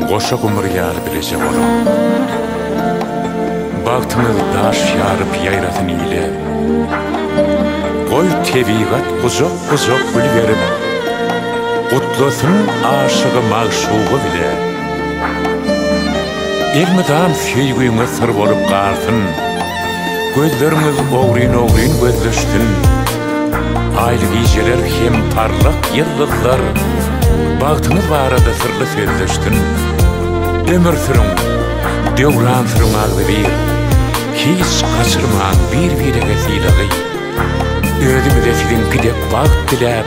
Goşa gumur yar bilecek olum. Baktınız daş yarıp yayratın ile. Koy tebigat kuzok gül verip, kutlasın aşığı mağşuğu bile. Elmidam feygüyüne sır bolup qarsın, gözlerimiz oğrin gözleştin. Aylı geceler hem parlak yıldızlar, baktınız barada sırlı sözleştin. Ömür sürün, devran sürün ağzı bir, hiç kaçırmağın bir vesile. Özümüze sizin gidip bakt dilep,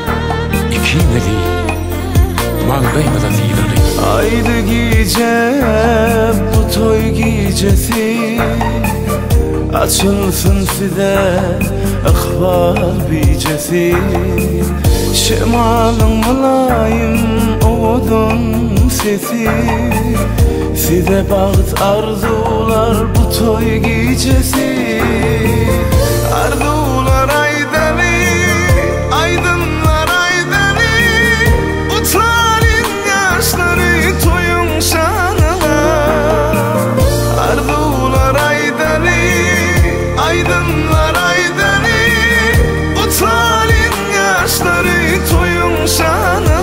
ikimizi mangayımıza siladı. Aydı gece bu toy gecesi, açılsın size akbal bicesi. Şemalın mülayim oğudun sesi, size bağıt arzular bu toy gecesi. Arzular aydeli, aydınlar aydeli, utanın yaşları toyun şanına. Arzular aydeli, aydınlar aydeli, utanın yaşları toyun şanına.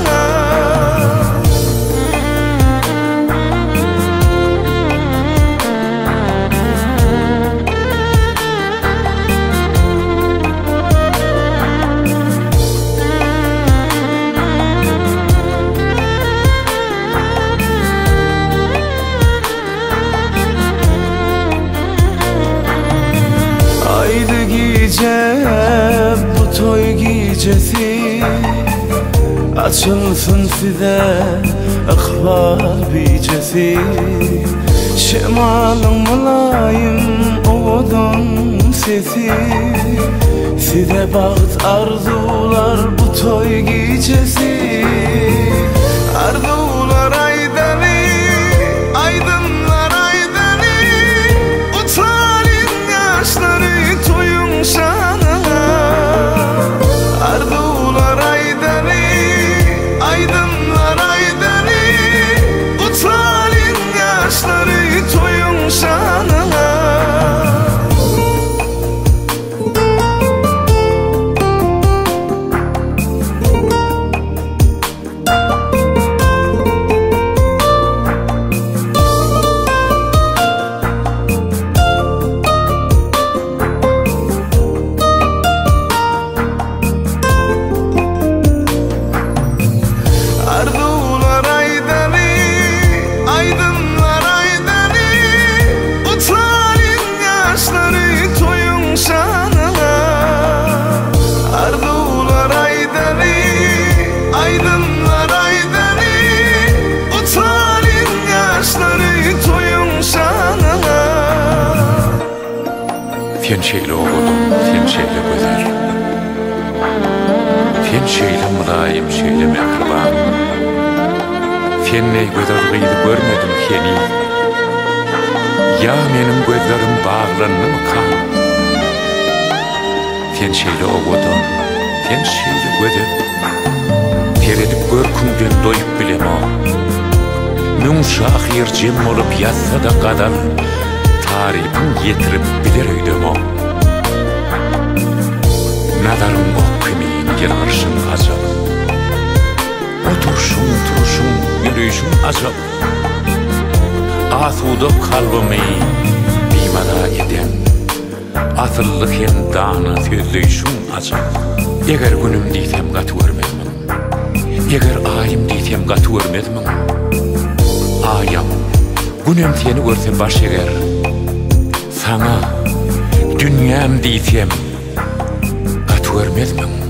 Aydı gece bu toy gecesi, açılsın size akbal bicesi. Şemalın mülayim oğudun sesi, size bağıt arzular bu toy gecesi. Arzular aydeli, aydınlar aydeli, utanın yaşları toyun şanına. Arzular aydeli, aydınlar aydeli, utanın yaşları toyun şanına. Arzular aydeli, aydınlar aydeli, utanın yaşları toyun şanına. Arzular aydeli, aydınlar aydeli, utanın yaşları toyun şanına. Sen şeyle oğudum, sen şeyle güzel. Sen şeyle mülayim, şeyle mehriban. Sen ney güzelliğini görmedim seni. Ya benim gözlerim bağlandı mı kan? Sen şeyle oğudum, sen şeyle güzel. Teredip görkümden doyup bilem o. Münşah yercem olup yazsa da kadar, tarifin yetirip bilir öydüm o. Nadarım o kemiğin yararşın azap. Oturuşun, turuşun, yürüyüşün azap. Asuda kalbimi bimara eden, asıllık hem dağına sözleyişin azap. Eğer günüm diysem katı vermezmem, eğer ayım diysem katı vermezmem. Ayam, günüm seni görsem baş eğer, sana dünyam diysem katı vermezmem.